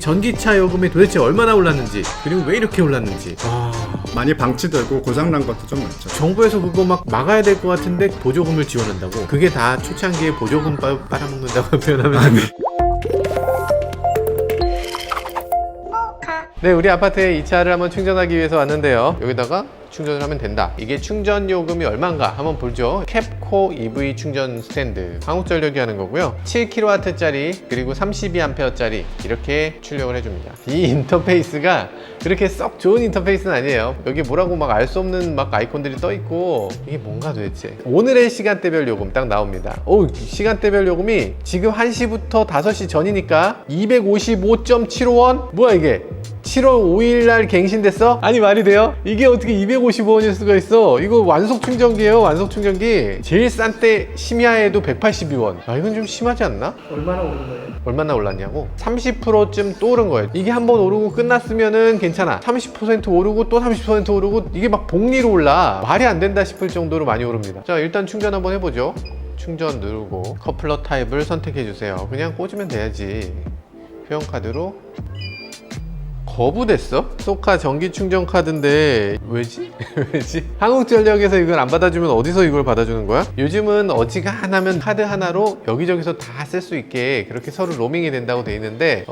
전기차 요금이 도대체 얼마나 올랐는지, 그리고 왜 이렇게 올랐는지. 많이 방치되고 고장난 것도 좀 많죠. 정부에서 그거 막 막아야 될 것 같은데 보조금을 지원한다고. 그게 다 초창기에 보조금 빨아먹는다고 표현하면 네, 우리 아파트에 이 차를 한번 충전하기 위해서 왔는데요. 여기다가 충전을 하면 된다. 이게 충전 요금이 얼마인가 한번 보죠. 캡코 EV 충전 스탠드, 한국전력이 하는 거고요. 7kW짜리 그리고 32A짜리 이렇게 출력을 해줍니다. 이 인터페이스가 그렇게 썩 좋은 인터페이스는 아니에요. 여기 뭐라고 막 알 수 없는 막 아이콘들이 떠 있고, 이게 뭔가 도대체. 오늘의 시간대별 요금 딱 나옵니다. 시간대별 요금이 지금 1시부터 5시 전이니까 255.75원? 뭐야 이게? 7월 5일날 갱신됐어? 아니 말이 돼요? 이게 어떻게 255원일 수가 있어? 이거 완속 충전기예요, 완속 충전기. 제일 싼 때 심야에도 182원. 아, 이건 좀 심하지 않나? 얼마나 오른 거예요? 얼마나 올랐냐고? 30%쯤 또 오른 거예요. 이게 한번 오르고 끝났으면은 괜찮아. 30% 오르고 또 30% 오르고, 이게 막 복리로 올라. 말이 안 된다 싶을 정도로 많이 오릅니다. 자, 일단 충전 한번 해보죠. 충전 누르고 커플러 타입을 선택해 주세요. 그냥 꽂으면 돼야지. 회원카드로. 거부됐어? 소카 전기 충전 카드인데 왜지? 왜지? 한국전력에서 이걸 안 받아주면 어디서 이걸 받아주는 거야? 요즘은 어지간하면 카드 하나로 여기저기서 다 쓸 수 있게 그렇게 서로 로밍이 된다고 돼 있는데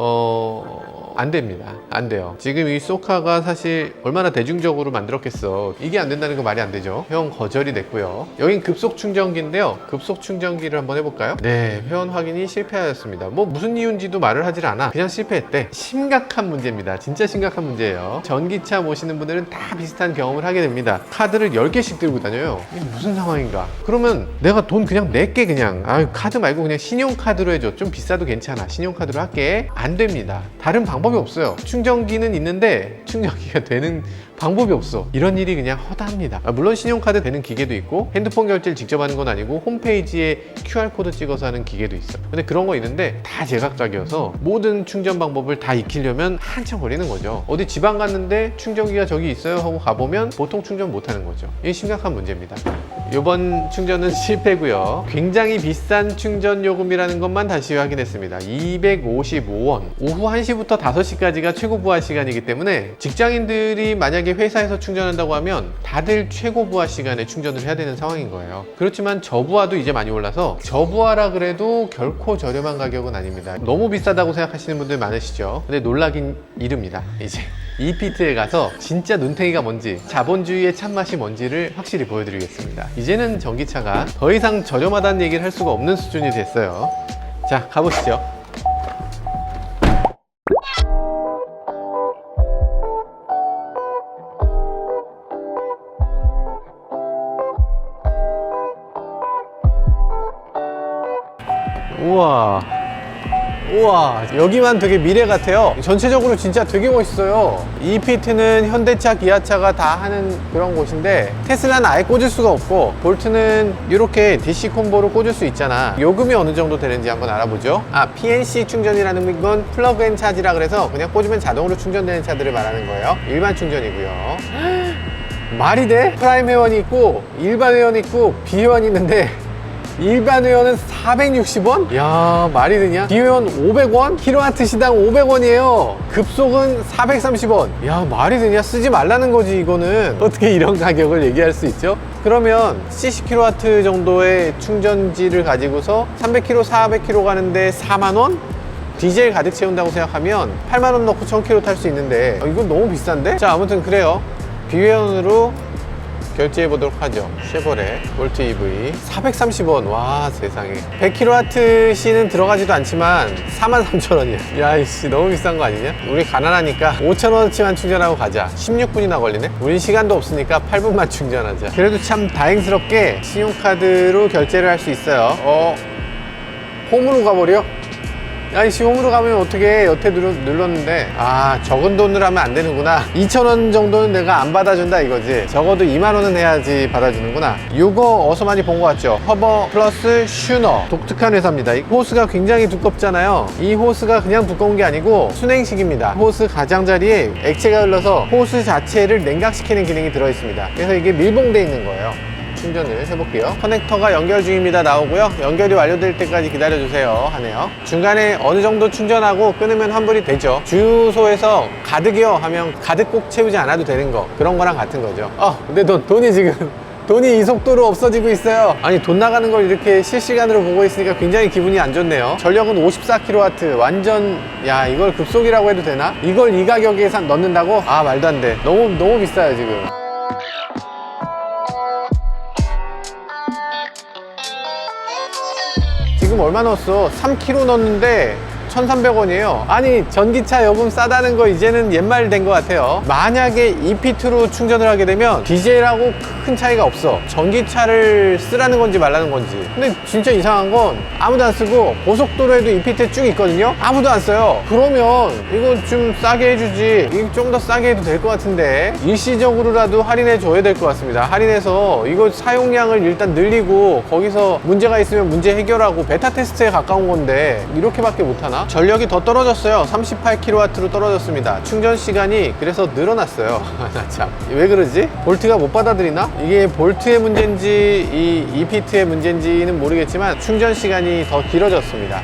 안 됩니다. 안 돼요. 지금 이 소카가 사실 얼마나 대중적으로 만들었겠어. 이게 안 된다는 거 말이 안 되죠. 회원 거절이 됐고요. 여긴 급속 충전기인데요. 급속 충전기를 한번 해볼까요? 네, 회원 확인이 실패하였습니다. 뭐 무슨 이유인지도 말을 하질 않아. 그냥 실패했대. 심각한 문제입니다. 진짜 심각한 문제예요. 전기차 모시는 분들은 다 비슷한 경험을 하게 됩니다. 카드를 10개씩 들고 다녀요. 이게 무슨 상황인가? 그러면 내가 돈 그냥 낼게. 그냥 카드 말고 그냥 신용카드로 해줘. 좀 비싸도 괜찮아. 신용카드로 할게. 안 됩니다. 다른 방법이 없어요. 충전기는 있는데 충전기가 되는 방법이 없어. 이런 일이 그냥 허다합니다. 물론 신용카드 되는 기계도 있고, 핸드폰 결제를 직접 하는 건 아니고 홈페이지에 QR코드 찍어서 하는 기계도 있어. 근데 그런 거 있는데 다 제각각이어서 모든 충전 방법을 다 익히려면 한참 걸리는 거죠. 어디 지방 갔는데 충전기가 저기 있어요 하고 가보면 보통 충전 못 하는 거죠. 이게 심각한 문제입니다. 이번 충전은 실패고요. 굉장히 비싼 충전 요금이라는 것만 다시 확인했습니다. 255원. 오후 1시부터 5시까지가 최고 부하 시간이기 때문에 직장인들이 만약에 회사에서 충전한다고 하면 다들 최고 부하 시간에 충전을 해야 되는 상황인 거예요. 그렇지만 저부하도 이제 많이 올라서 저부하라 그래도 결코 저렴한 가격은 아닙니다. 너무 비싸다고 생각하시는 분들 많으시죠. 근데 놀라긴 이릅니다. 이제 이피트에 가서 진짜 눈탱이가 뭔지, 자본주의의 참맛이 뭔지를 확실히 보여드리겠습니다. 이제는 전기차가 더 이상 저렴하다는 얘기를 할 수가 없는 수준이 됐어요. 자, 가보시죠. 우와, 여기만 되게 미래 같아요. 전체적으로 진짜 되게 멋있어요. 이피트는 현대차, 기아차가 다 하는 그런 곳인데, 테슬라는 아예 꽂을 수가 없고, 볼트는 이렇게 DC 콤보로 꽂을 수 있잖아. 요금이 어느 정도 되는지 한번 알아보죠. PNC 충전이라는 건 플러그 앤 차지라 그래서 그냥 꽂으면 자동으로 충전되는 차들을 말하는 거예요. 일반 충전이고요. 말이 돼? 프라임 회원이 있고 일반 회원이 있고 비회원이 있는데, 일반 회원은 460원? 야, 말이 되냐? 비회원 500원? 킬로와트 시당 500원이에요. 급속은 430원. 야, 말이 되냐? 쓰지 말라는 거지, 이거는. 어떻게 이런 가격을 얘기할 수 있죠? 그러면 70kW 정도의 충전지를 가지고서 300km, 400km 가는데 4만원? 디젤 가득 채운다고 생각하면 8만원 넣고 1000km 탈 수 있는데, 이건 너무 비싼데? 자, 아무튼 그래요. 비회원으로 결제해 보도록 하죠. 쉐보레 볼트 EV 430원. 와, 세상에. 100kWh는 들어가지도 않지만 43,000원이야 야, 이씨, 너무 비싼 거 아니냐? 우리 가난하니까 5,000원어치만 충전하고 가자. 16분이나 걸리네. 우린 시간도 없으니까 8분만 충전하자. 그래도 참 다행스럽게 신용카드로 결제를 할 수 있어요. 홈으로 가버려? 야이씨, 홈으로 가면 어떻게 여태 눌렀는데, 적은 돈으로 하면 안 되는구나. 2,000원 정도는 내가 안 받아준다 이거지. 적어도 2만원은 해야지 받아주는구나. 이거 어서 많이 본 것 같죠? 허버 플러스 슈너, 독특한 회사입니다. 이 호스가 굉장히 두껍잖아요. 이 호스가 그냥 두꺼운 게 아니고 순행식입니다. 호스 가장자리에 액체가 흘러서 호스 자체를 냉각시키는 기능이 들어있습니다. 그래서 이게 밀봉되어 있는 거예요. 충전을 해볼게요. 커넥터가 연결 중입니다 나오고요. 연결이 완료될 때까지 기다려주세요 하네요. 중간에 어느 정도 충전하고 끊으면 환불이 되죠. 주유소에서 가득이요 하면 가득 꼭 채우지 않아도 되는 거, 그런 거랑 같은 거죠. 근데 돈이 지금 돈이 이 속도로 없어지고 있어요. 아니, 돈 나가는 걸 이렇게 실시간으로 보고 있으니까 굉장히 기분이 안 좋네요. 전력은 54kW, 완전, 야, 이걸 급속이라고 해도 되나? 이걸 이 가격에 넣는다고? 아, 말도 안 돼. 너무 비싸요 지금. 지금 얼마 넣었어? 3kg 넣었는데 1,300원이에요. 아니, 전기차 요금 싸다는 거 이제는 옛말 된 것 같아요. 만약에 EPT로 충전을 하게 되면 디젤하고 큰 차이가 없어. 전기차를 쓰라는 건지 말라는 건지. 근데 진짜 이상한 건 아무도 안 쓰고 고속도로에도 EPT 쭉 있거든요. 아무도 안 써요. 그러면 이거 좀 싸게 해주지. 이거 좀 더 싸게 해도 될 것 같은데 일시적으로라도 할인해 줘야 될 것 같습니다. 할인해서 이거 사용량을 일단 늘리고 거기서 문제가 있으면 문제 해결하고, 베타 테스트에 가까운 건데 이렇게밖에 못하나? 전력이 더 떨어졌어요. 38kW로 떨어졌습니다. 충전 시간이 그래서 늘어났어요. 나 참, 왜 그러지? 볼트가 못 받아들이나? 이게 볼트의 문제인지 이 EPT의 문제인지는 모르겠지만 충전 시간이 더 길어졌습니다.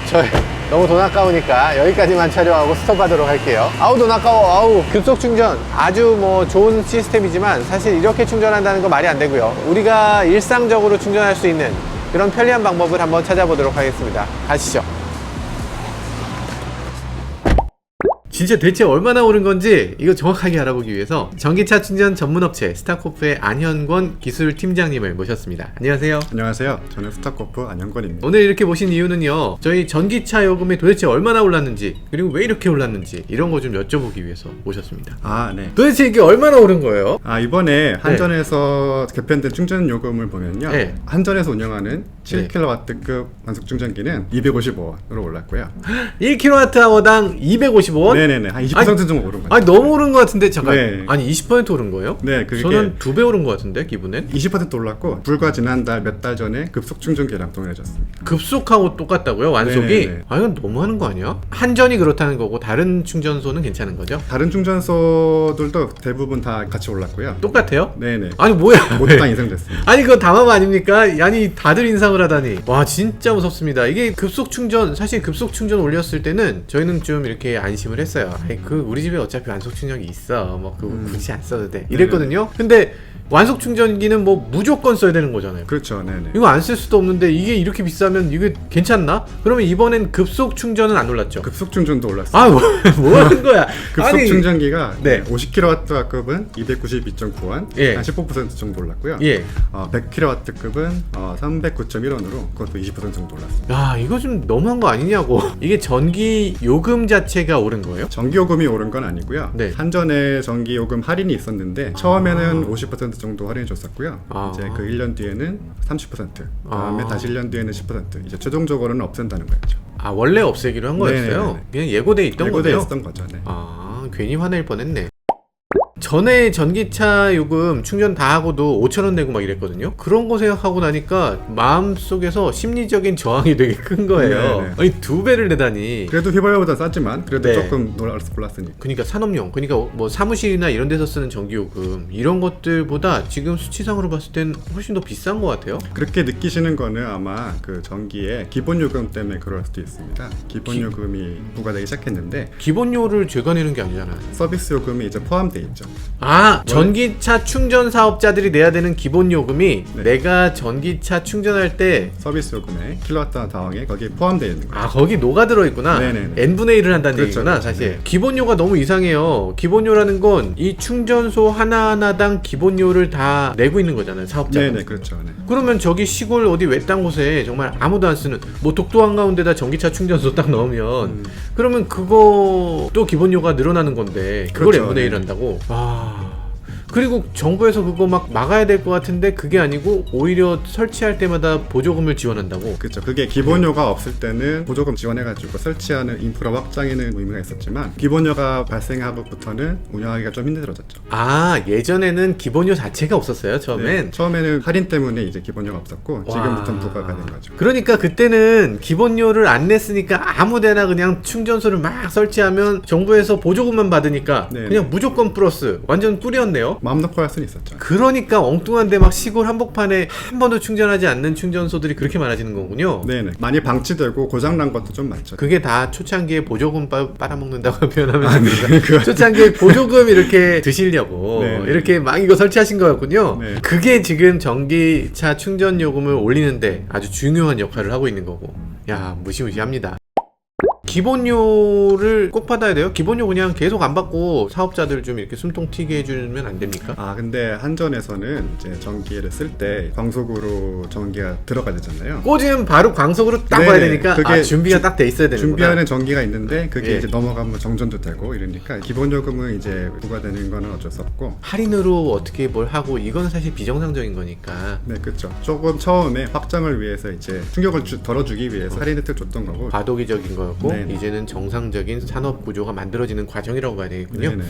너무 돈 아까우니까 여기까지만 촬영하고 스톱하도록 할게요. 아우, 돈 아까워. 아우, 급속 충전 아주 뭐 좋은 시스템이지만 사실 이렇게 충전한다는 거 말이 안 되고요. 우리가 일상적으로 충전할 수 있는 그런 편리한 방법을 한번 찾아보도록 하겠습니다. 가시죠. 진짜 대체 얼마나 오른 건지 이거 정확하게 알아보기 위해서 전기차 충전 전문업체 스타코프의 안현권 기술팀장님을 모셨습니다. 안녕하세요. 안녕하세요. 저는 스타코프 안현권입니다. 오늘 이렇게 모신 이유는요, 저희 전기차 요금이 도대체 얼마나 올랐는지, 그리고 왜 이렇게 올랐는지 이런 거 좀 여쭤보기 위해서 모셨습니다. 네. 도대체 이게 얼마나 오른 거예요? 이번에 한전에서 개편된 충전 요금을 보면요. 네. 한전에서 운영하는 7kW급 완속 충전기는 255원으로 올랐고요. 1kWh당 255원? 네네네. 한 20% 정도 오른 거예요. 아니, 너무 오른 것 같은데, 잠깐. 네. 아니, 20% 오른 거예요? 네, 그게 저는 2배 오른 것 같은데, 기분엔? 20% 올랐고, 불과 지난달 몇 달 전에 급속 충전기랑 동일해졌습니다. 급속하고 똑같다고요? 완속이? 네네네. 아, 이건 너무하는 거 아니야? 한전이 그렇다는 거고 다른 충전소는 괜찮은 거죠? 다른 충전소들도 대부분 다 같이 올랐고요. 똑같아요? 네네. 아니, 뭐야? 모두 다 인상됐습니다. 아니, 그거 담합 아닙니까? 아니, 다들 인상을 하다니. 와, 진짜 무섭습니다. 이게 급속 충전, 사실 급속 충전 올렸을 때는 저희는 좀 이렇게 안심을 했어요. 아이, 우리 집에 어차피 완속 충전기 있어. 뭐, 그거 굳이 안 써도 돼. 이랬거든요. 근데 완속 충전기는 뭐 무조건 써야 되는 거잖아요. 그렇죠. 네네. 이거 안 쓸 수도 없는데 이게 이렇게 비싸면 이게 괜찮나? 그러면 이번엔 급속 충전은 안 올랐죠? 급속 충전도 올랐어요. 아, 뭐 하는 거야? 급속 아니, 충전기가 네. 50kW급은 292.9원, 예. 한 15% 정도 올랐고요. 예. 100kW급은 309.1원으로 그것도 20% 정도 올랐습니다. 야, 이거 좀 너무한 거 아니냐고. 이게 전기 요금 자체가 오른 거예요? 전기요금이 오른 건 아니고요. 네. 한전에 전기요금 할인이 있었는데 처음에는 50% 정도 할인해 줬었고요. 아. 이제 그 1년 뒤에는 30%, 다음에 아. 다시 1년 뒤에는 10%, 이제 최종적으로는 없앤다는 거였죠. 아, 원래 없애기로 한 거였어요? 네네네. 그냥 예고돼 있던 예고돼 거네요? 있었던 거죠. 네. 아, 괜히 화낼 뻔했네. 전에 전기차 요금 충전 다 하고도 5,000원 내고 막 이랬거든요. 그런 거 생각하고 나니까 마음속에서 심리적인 저항이 되게 큰 거예요. 네네. 아니, 2배를 내다니. 그래도 휘발유보다 쌌지만 그래도 네. 조금 올랐으니까. 그러니까 산업용, 그러니까 뭐 사무실이나 이런 데서 쓰는 전기요금 이런 것들보다 지금 수치상으로 봤을 땐 훨씬 더 비싼 것 같아요. 그렇게 느끼시는 거는 아마 그 전기의 기본 요금 때문에 그럴 수도 있습니다. 기본 요금이 부과되기 시작했는데 기본료를 제가 내는 게 아니잖아요. 서비스 요금이 이제 포함돼 있죠. 아, 전기차 충전 사업자들이 내야 되는 기본 요금이 네. 내가 전기차 충전할 때 서비스 요금에 킬로와트 당에 거기에 포함되어 있는 거예요. 거기 녹아 들어 있구나. 네네네. n분의 1을 한다는 그렇죠, 얘기구나. 그렇죠. 사실 네. 기본료가 너무 이상해요. 기본료라는 건 이 충전소 하나하나당 기본료를 다 내고 있는 거잖아요, 사업자는. 네네, 그렇죠. 네. 그러면 저기 시골 어디 외딴 곳에 정말 아무도 안 쓰는 뭐 독도 한가운데다 전기차 충전소 딱 넣으면 그러면 그것도 기본료가 늘어나는 건데 그걸 그렇죠, n분의 1 네. 한다고? 그리고 정부에서 그거 막 막아야 될 것 같은데 그게 아니고 오히려 설치할 때마다 보조금을 지원한다고? 그렇죠. 그게 기본료가 없을 때는 보조금 지원해가지고 설치하는 인프라 확장에는 의미가 있었지만 기본료가 발생하고부터는 운영하기가 좀 힘들어졌죠. 아, 예전에는 기본료 자체가 없었어요, 처음엔? 네, 처음에는 할인 때문에 이제 기본료가 없었고 지금부터는 부과가 된 거죠. 그러니까 그때는 기본료를 안 냈으니까 아무데나 그냥 충전소를 막 설치하면 정부에서 보조금만 받으니까 네. 그냥 무조건 플러스 완전 꿀이었네요. 마음 놓고 할 수는 있었죠. 그러니까 엉뚱한데 막 시골 한복판에 한 번도 충전하지 않는 충전소들이 그렇게 많아지는 거군요. 네네. 많이 방치되고 고장난 것도 좀 많죠. 그게 다 초창기에 보조금 빨아먹는다고 표현하면 아, 네. 됩니다. 초창기에 보조금 이렇게 드시려고 네. 이렇게 막 이거 설치하신 거였군요. 네. 그게 지금 전기차 충전 요금을 올리는데 아주 중요한 역할을 하고 있는 거고. 야, 무시무시합니다. 기본료를 꼭 받아야 돼요? 기본료 그냥 계속 안 받고 사업자들 좀 이렇게 숨통 튀게 해주면 안 됩니까? 아 근데 한전에서는 이제 전기를 쓸 때 광속으로 전기가 들어가야 되잖아요. 꽂으면 바로 광속으로 딱 네, 와야 되니까 그게 준비가 딱 돼 있어야 되는구나. 준비하는 전기가 있는데 그게 예. 이제 넘어가면 정전도 되고 이러니까 기본 요금은 이제 부과되는 거는 어쩔 수 없고. 할인으로 어떻게 뭘 하고 이건 사실 비정상적인 거니까 네, 그렇죠. 조금 처음에 확장을 위해서 이제 충격을 덜어주기 위해서 할인 혜택 줬던 거고. 과도기적인 거였고 네네. 이제는 정상적인 산업 구조가 만들어지는 과정이라고 봐야 되겠군요. 네네.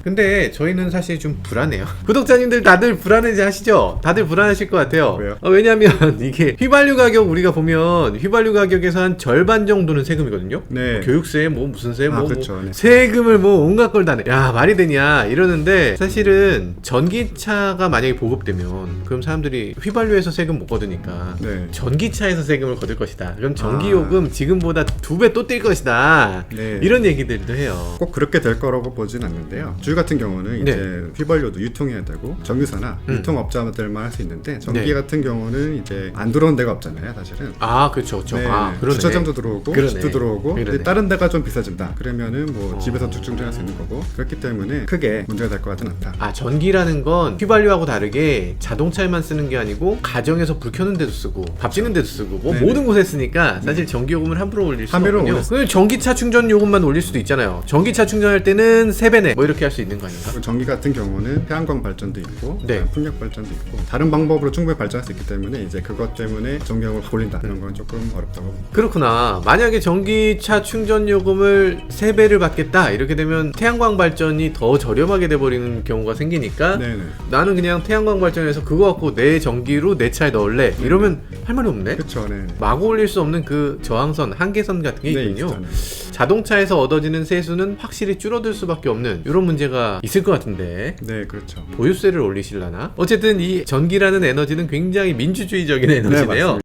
근데 저희는 사실 좀 불안해요. 구독자님들 다들 불안해지 하시죠? 다들 불안하실 것 같아요. 왜요? 왜냐면 이게 휘발유 가격 우리가 보면 휘발유 가격에서 한 절반 정도는 세금이거든요. 네. 뭐 교육세 뭐 무슨 세 뭐, 그렇죠. 뭐 네. 세금을 뭐 온갖 걸 다 내. 야 말이 되냐 이러는데 사실은 전기차가 만약에 보급되면 그럼 사람들이 휘발유에서 세금 못 거두니까 네. 전기차에서 세금을 거둘 것이다. 그럼 전기요금 지금보다 2배 또 뛸 것이다. 네. 이런 얘기들도 해요. 꼭 그렇게 될 거라고 보진 않는데요. 주유 같은 경우는 네. 이제 휘발유도 유통해야 되고 정유사나 유통업자들만 할 수 있는데 전기 네. 같은 경우는 이제 안 들어온 데가 없잖아요, 사실은. 아 그렇죠, 그렇죠. 네, 아 그러네. 주차장도 들어오고 그러네. 집도 들어오고 그러네. 근데 다른 데가 좀 비싸진다. 그러면은 뭐 집에서 충전할 수 있는 거고 그렇기 때문에 크게 문제가 될 것 같지는 않다. 아 전기라는 건 휘발유하고 다르게 자동차에만 쓰는 게 아니고 가정에서 불 켜는 데도 쓰고 밥 짓는 데도 쓰고 뭐 네네. 모든 곳에 쓰니까 사실 전기요금을 함부로 올릴 수 함부로 없군요. 올릴 수- 그럼 전기차 충전 요금만 올릴 수도 있잖아요. 전기차 충전할 때는 3배네 뭐 이렇게 할 수 있는 거 아닌가? 그리고 전기 같은 경우는 태양광 발전도 있고 네. 풍력 발전도 있고 다른 방법으로 충분히 발전할 수 있기 때문에 이제 그것 때문에 전기요금을 올린다 이런 건 조금 어렵다고 봅니다. 그렇구나. 만약에 전기차 충전 요금을 3배를 받겠다 이렇게 되면 태양광 발전이 더 저렴하게 돼버리는 경우가 생기니까 네네. 나는 그냥 태양광 발전해서 그거 갖고 내 전기로 내 차에 넣을래 이러면 할 말이 없네. 그렇죠. 네. 마구 올릴 수 없는 그 저항선 한계선 같은 게 네, 있군요. 있죠. 네. 자동차에서 얻어지는 세수는 확실히 줄어들 수밖에 없는 이런 문제가 있을 것 같은데 네, 그렇죠. 보유세를 올리실라나? 어쨌든 이 전기라는 에너지는 굉장히 민주주의적인 에너지네요. 맞습니다.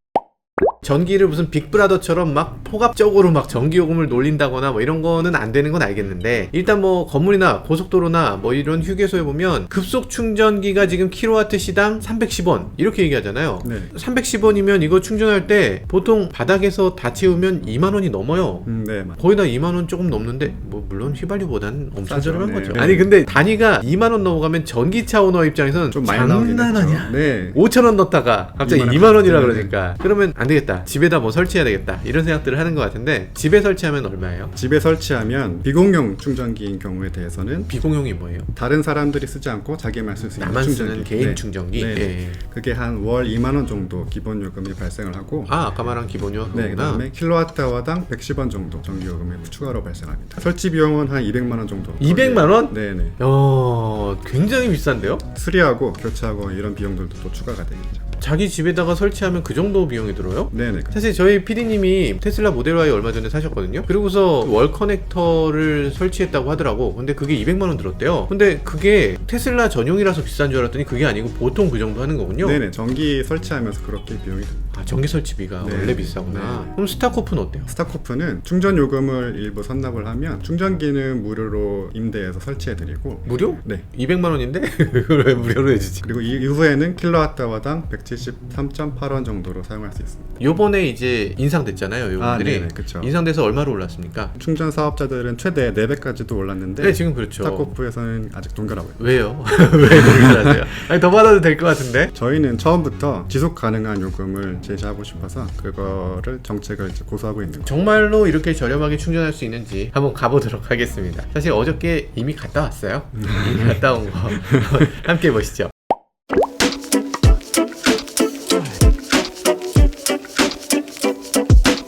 전기를 무슨 빅브라더처럼 막 포괄적으로 막 전기요금을 놀린다거나 뭐 이런 거는 안 되는 건 알겠는데 일단 뭐 건물이나 고속도로나 뭐 이런 휴게소에 보면 급속 충전기가 지금 킬로와트 시당 310원 이렇게 얘기하잖아요. 네. 310원이면 이거 충전할 때 보통 바닥에서 다 채우면 2만 원이 넘어요. 네, 맞. 거의 다 2만 원 조금 넘는데 뭐 물론 휘발유보다는 엄청 싸죠. 저렴한 네. 거죠. 네. 아니 근데 단위가 2만 원 넘어가면 전기차 오너 입장에서는 좀 많이 나오긴 장난하냐? 했죠. 네. 5천 원 넣었다가 갑자기 2만 원 2만 원이라 네, 그러니까 그러면 안 되겠다. 집에다 뭐 설치해야 되겠다. 이런 생각들을 하는 것 같은데 집에 설치하면 얼마예요? 집에 설치하면 비공용 충전기인 경우에 대해서는 비공용이 뭐예요? 다른 사람들이 쓰지 않고 자기만 쓸 수 있는 나만 충전기. 쓰는 개인 네. 충전기? 네. 예. 그게 한 월 2만 원 정도 기본 요금이 발생을 하고 아 아까 말한 기본요? 네, 그다음에 킬로와트아워당 110원 정도 전기 요금이 추가로 발생합니다. 설치 비용은 한 200만 원 정도. 200만 원? 네, 네. 굉장히 비싼데요? 수리하고 교체하고 이런 비용들도 또 추가가 되겠죠. 자기 집에다가 설치하면 그 정도 비용이 들어요? 네, 네. 사실 저희 PD님이 테슬라 모델 Y 얼마 전에 사셨거든요. 그리고서 월 커넥터를 설치했다고 하더라고. 근데 그게 200만 원 들었대요. 근데 그게 테슬라 전용이라서 비싼 줄 알았더니 그게 아니고 보통 그 정도 하는 거군요. 네, 네. 전기 설치하면서 그렇게 비용이 듭니다. 아 전기 설치비가 네. 원래 비싸구나. 네. 그럼 스타코프는 어때요? 스타코프는 충전 요금을 일부 선납을 하면 충전기는 무료로 임대해서 설치해드리고 무료? 네. 200만 원인데 그걸 왜 무료로 해주지? 그리고 이후에는 킬로와트아워당 173.8원 정도로 사용할 수 있습니다. 요번에 이제 인상됐잖아요. 요분들이 네네, 그쵸. 인상돼서 얼마로 올랐습니까? 충전 사업자들은 최대 4배까지도 올랐는데 네 지금 그렇죠. 스타코프에서는 아직 동결하고 있어요. 왜요? 왜 동일하세요? 아니 더 받아도 될 것 같은데? 저희는 처음부터 지속 가능한 요금을 제시하고 싶어서 그거를 정책을 이제 고수하고 있는 거죠. 정말로 이렇게 저렴하게 충전할 수 있는지 한번 가보도록 하겠습니다. 사실 어저께 이미 갔다 왔어요. 이미 갔다 온 거 함께 보시죠.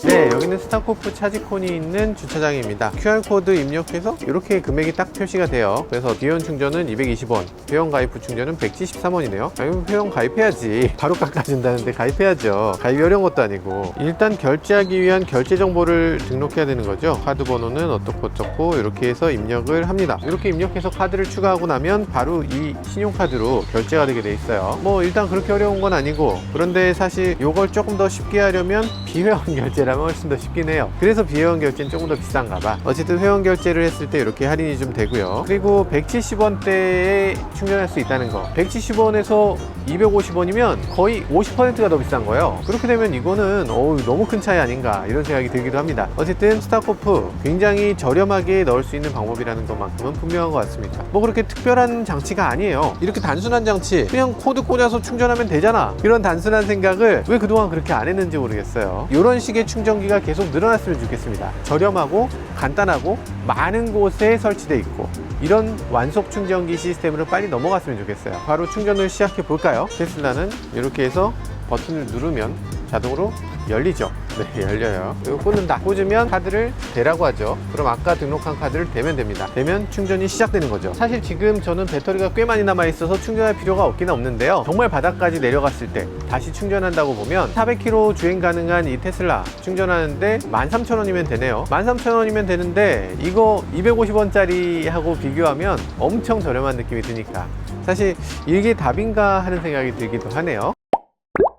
네, 여기는 스타 스타코프 차지콘이 있는 주차장입니다. QR코드 입력해서 이렇게 금액이 딱 표시가 돼요. 그래서 비회원 충전은 220원, 회원 가입 후 충전은 173원이네요. 아니, 회원 가입해야지. 바로 깎아준다는데 가입해야죠. 가입이 어려운 것도 아니고. 일단 결제하기 위한 결제 정보를 등록해야 되는 거죠. 카드 번호는 어떻고 이렇게 해서 입력을 합니다. 이렇게 입력해서 카드를 추가하고 나면 바로 이 신용카드로 결제가 되게 돼 있어요. 뭐 일단 그렇게 어려운 건 아니고, 그런데 사실 이걸 조금 더 쉽게 하려면 비회원 결제라면 훨씬 더 쉽긴 해요. 그래서 비회원 결제는 조금 더 비싼가 봐. 어쨌든 회원 결제를 했을 때 이렇게 할인이 좀 되고요. 그리고 170원대에 충전할 수 있다는 거. 170원에서 250원이면 거의 50%가 더 비싼 거예요. 그렇게 되면 이거는 너무 큰 차이 아닌가 이런 생각이 들기도 합니다. 어쨌든 스타코프 굉장히 저렴하게 넣을 수 있는 방법이라는 것만큼은 분명한 것 같습니다. 뭐 그렇게 특별한 장치가 아니에요. 이렇게 단순한 장치, 그냥 코드 꽂아서 충전하면 되잖아, 이런 단순한 생각을 왜 그동안 그렇게 안 했는지 모르겠어요. 이런 식의 충전기가 계속 늘어났으면 좋겠습니다. 저렴하고 간단하고 많은 곳에 설치되어 있고, 이런 완속 충전기 시스템으로 빨리 넘어갔으면 좋겠어요. 바로 충전을 시작해 볼까요? 테슬라는 이렇게 해서 버튼을 누르면 자동으로 열리죠. 네, 열려요. 그리고 꽂는다. 꽂으면 카드를 대라고 하죠. 그럼 아까 등록한 카드를 대면 됩니다. 대면 충전이 시작되는 거죠. 사실 지금 저는 배터리가 꽤 많이 남아 있어서 충전할 필요가 없긴 없는데요. 정말 바닥까지 내려갔을 때 다시 충전한다고 보면 400km 주행 가능한 이 테슬라 충전하는데 13,000원이면 되네요. 13,000원이면 되는데 이거 250원짜리 하고 비교하면 엄청 저렴한 느낌이 드니까 사실 이게 답인가 하는 생각이 들기도 하네요.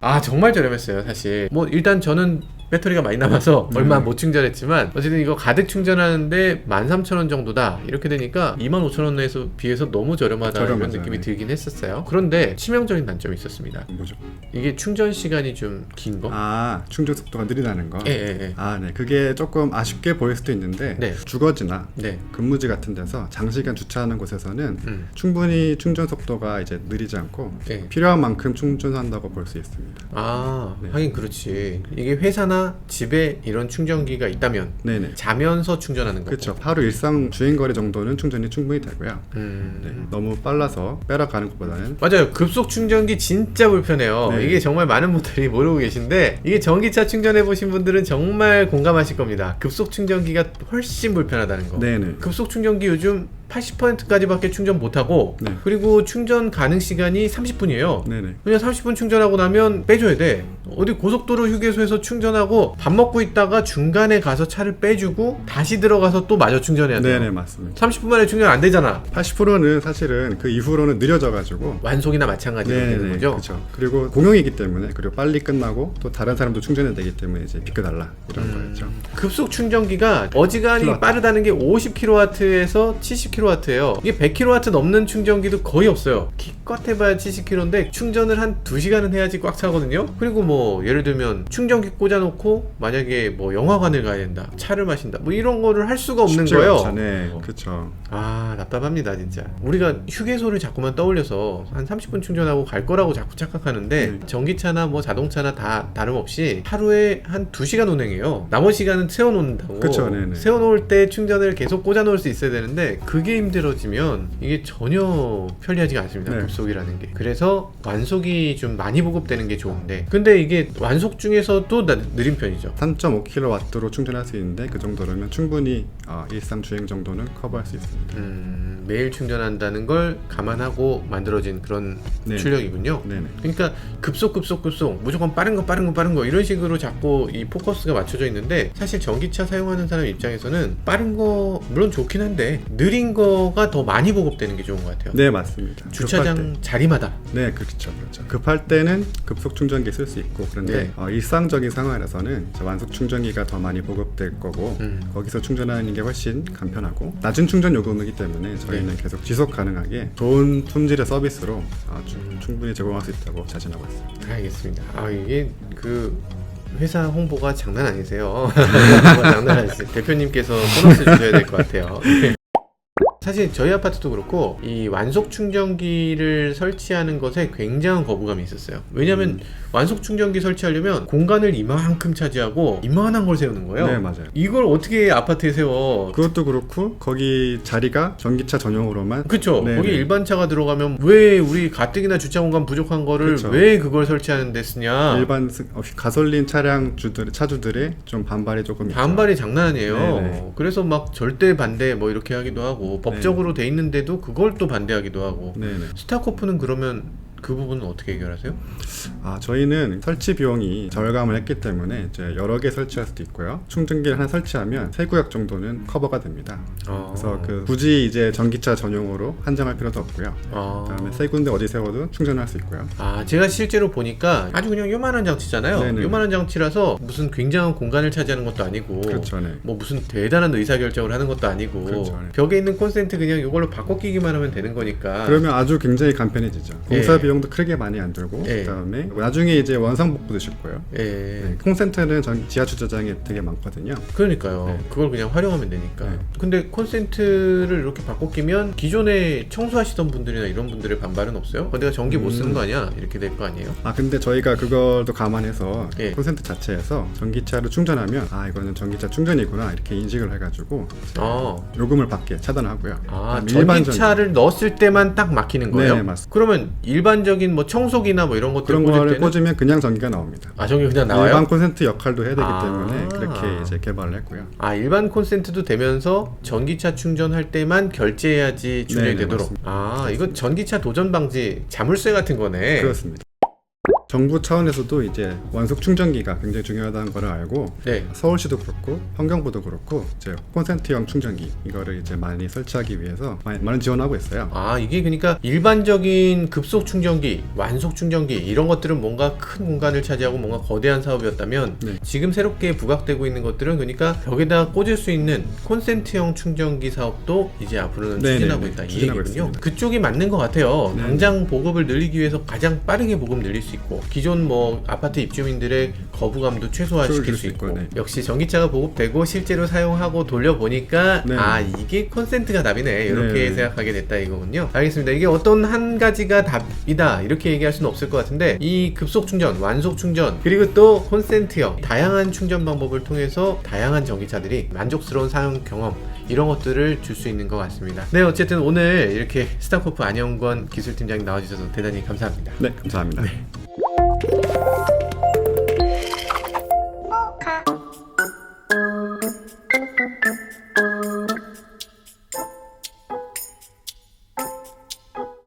아, 정말 저렴했어요. 사실 뭐 일단 저는 배터리가 많이 남아서 얼마 못 충전했지만 어쨌든 이거 가득 충전하는데 13,000원 정도다 이렇게 되니까 25,000원에서 비해서 너무 저렴하다는 느낌이 들긴 했었어요. 그런데 치명적인 단점이 있었습니다. 뭐죠? 이게 충전 시간이 좀 긴 거? 아, 충전 속도가 느리다는 거? 예. 아, 네. 그게 조금 아쉽게 보일 수도 있는데 네. 주거지나 네. 근무지 같은 데서 장시간 주차하는 곳에서는 충분히 충전 속도가 이제 느리지 않고 네. 필요한 만큼 충전한다고 볼 수 있습니다. 아, 네. 하긴 그렇지. 이게 회사나 집에 이런 충전기가 있다면 네네. 자면서 충전하는 거고. 그렇죠. 하루 일상 주행거리 정도는 충전이 충분히 되고요. 네. 너무 빨라서 빼러가는 것보다는. 맞아요. 급속 충전기 진짜 불편해요. 네. 이게 정말 많은 분들이 모르고 계신데, 이게 전기차 충전해 보신 분들은 정말 공감하실 겁니다. 급속 충전기가 훨씬 불편하다는 거. 네네. 급속 충전기 요즘 80%까지밖에 충전 못하고, 네. 그리고 충전 가능 시간이 30분이에요. 네네. 그냥 30분 충전하고 나면 빼줘야 돼. 어디 고속도로 휴게소에서 충전하고 밥 먹고 있다가 중간에 가서 차를 빼주고 다시 들어가서 또 마저 충전해야 돼요. 네네, 맞습니다. 30분 만에 충전 안 되잖아. 80%는 사실은 그 이후로는 느려져가지고. 완속이나 마찬가지로 되는 거죠. 그렇죠. 그리고 공용이기 때문에, 그리고 빨리 끝나고 또 다른 사람도 충전해야 되기 때문에 이제 비켜달라 이런 거였죠. 급속 충전기가 어지간히 킬로와트. 빠르다는 게 50kW에서 70kW예요. 이게 100kW 넘는 충전기도 거의 없어요. 기껏 해봐야 70kW인데 충전을 한 2시간은 해야지 꽉 차거든요. 그리고 뭐 예를 들면 충전기 꽂아놓고 만약에 뭐 영화관을 가야 된다, 차를 마신다, 뭐 이런 거를 할 수가 없는 거예요. 네, 그렇죠. 아, 답답합니다 진짜. 우리가 휴게소를 자꾸만 떠올려서 한 30분 충전하고 갈 거라고 자꾸 착각하는데 전기차나 뭐 자동차나 다 다름없이 하루에 한 2시간 운행해요. 나머지 시간은 세워놓는다고. 그쵸, 네네. 세워놓을 때 충전을 계속 꽂아놓을 수 있어야 되는데 그게 힘들어지면 이게 전혀 편리하지가 않습니다. 네. 급속이라는 게. 그래서 완속이 좀 많이 보급되는 게 좋은데, 근데 이게 완속 중에서도 느린 편이죠. 3.5kW로 충전할 수 있는데 그 정도라면 충분히 일상 주행 정도는 커버할 수 있습니다. 매일 충전한다는 걸 감안하고 만들어진 그런 네. 출력이군요. 네네. 그러니까 급속 무조건 빠른 거 이런 식으로 자꾸 이 포커스가 맞춰져 있는데, 사실 전기차 사용하는 사람 입장에서는 빠른 거 물론 좋긴 한데 느린 거가 더 많이 보급되는 게 좋은 것 같아요. 네, 맞습니다. 주차장 자리마다. 네, 그렇죠. 급할 때는 급속 충전기 쓸 수 있고, 그런데 일상적인 상황에서는 완속 충전기가 더 많이 보급될 거고 거기서 충전하는 게 훨씬 간편하고 낮은 충전 요금이기 때문에 저희는 계속 지속 가능하게 좋은 품질의 서비스로 충분히 제공할 수 있다고 자신하고 있습니다. 알겠습니다. 이게 그 회사 홍보가 장난 아니세요. 홍보가 장난 아니세요. 대표님께서 보너스 주셔야 될 것 같아요. 사실 저희 아파트도 그렇고 이 완속 충전기를 설치하는 것에 굉장한 거부감이 있었어요. 왜냐면 완속 충전기 설치하려면 공간을 이만큼 차지하고 이만한 걸 세우는 거예요. 네, 맞아요. 이걸 어떻게 아파트에 세워? 그것도 그렇고 거기 자리가 전기차 전용으로만 그쵸. 네, 거기 네. 일반 차가 들어가면 왜 우리 가뜩이나 주차 공간 부족한 거를 그쵸. 왜 그걸 설치하는 데 쓰냐? 일반 가솔린 차량 차주들의 좀 반발이 조금 있죠. 반발이 장난 아니에요. 네네. 그래서 막 절대 반대 뭐 이렇게 하기도 하고 법적으로 돼 있는데도 그걸 또 반대하기도 하고. 네네. 스타코프는 그러면 그 부분은 어떻게 해결하세요? 저희는 설치 비용이 절감을 했기 때문에 이제 여러 개 설치할 수도 있고요. 충전기를 하나 설치하면 3구역 정도는 커버가 됩니다. 그래서 굳이 이제 전기차 전용으로 한정할 필요도 없고요. 그다음에 3군데 어디 세워도 충전할 수 있고요. 제가 실제로 보니까 아주 그냥 요만한 장치잖아요. 네네. 요만한 장치라서 무슨 굉장한 공간을 차지하는 것도 아니고 그렇죠, 네. 뭐 무슨 대단한 의사결정을 하는 것도 아니고 그렇죠, 네. 벽에 있는 콘센트 그냥 이걸로 바꿔 끼기만 하면 되는 거니까. 그러면 아주 굉장히 간편해지죠. 공사 예. 비용도 크게 많이 안 들고 예. 그다음에 나중에 이제 원상복구 드실 거예요. 예. 네, 콘센트는 지하 주차장에 되게 많거든요. 그러니까요. 네. 그걸 그냥 활용하면 되니까. 네. 근데 콘센트를 이렇게 바꿔 끼면 기존에 청소하시던 분들이나 이런 분들의 반발은 없어요? 내가 전기 못 쓰는 거 아니야? 이렇게 될 거 아니에요? 근데 저희가 그걸도 감안해서 예. 콘센트 자체에서 전기차로 충전하면 이거는 전기차 충전이구나 이렇게 인식을 해가지고 요금을 받게 차단하고요. 전기차를 넣었을 때만 딱 막히는 거예요? 네, 맞습니다. 그러면 일반적인 뭐 청소기나 뭐 이런 것들 그런 꽂을 거를 때는 꽂으면 그냥 전기가 나옵니다. 전기 그냥 나와요? 일반 콘센트 역할도 해야 되기 아. 때문에 그렇게 이제 개발을 했고요. 일반 콘센트도 되면서 전기차 충전할 때만 결제해야지 충전이 네네, 되도록. 이거 전기차 도전 방지 자물쇠 같은 거네. 그렇습니다. 정부 차원에서도 이제 완속 충전기가 굉장히 중요하다는 걸 알고 네. 서울시도 그렇고 환경부도 그렇고 이제 콘센트형 충전기 이거를 이제 많이 설치하기 위해서 많은 지원하고 있어요. 이게 그러니까 일반적인 급속 충전기, 완속 충전기 이런 것들은 뭔가 큰 공간을 차지하고 뭔가 거대한 사업이었다면 네. 지금 새롭게 부각되고 있는 것들은 그러니까 벽에다 꽂을 수 있는 콘센트형 충전기 사업도 이제 앞으로는 네네네. 추진하고 있다 이 추진하고 얘기군요. 있습니다. 그쪽이 맞는 것 같아요. 네. 당장 보급을 늘리기 위해서 가장 빠르게 보급 늘릴 수 있고 기존 뭐 아파트 입주민들의 거부감도 최소화시킬 수 있고 네. 역시 전기차가 보급되고 실제로 사용하고 돌려보니까 네. 이게 콘센트가 답이네 이렇게 네. 생각하게 됐다 이거군요. 알겠습니다. 이게 어떤 한 가지가 답이다 이렇게 얘기할 수는 없을 것 같은데 이 급속 충전, 완속 충전 그리고 또 콘센트형 다양한 충전 방법을 통해서 다양한 전기차들이 만족스러운 사용 경험 이런 것들을 줄 수 있는 것 같습니다. 네, 어쨌든 오늘 이렇게 스타코프 안영권 기술팀장님 나와주셔서 대단히 감사합니다. 네, 감사합니다.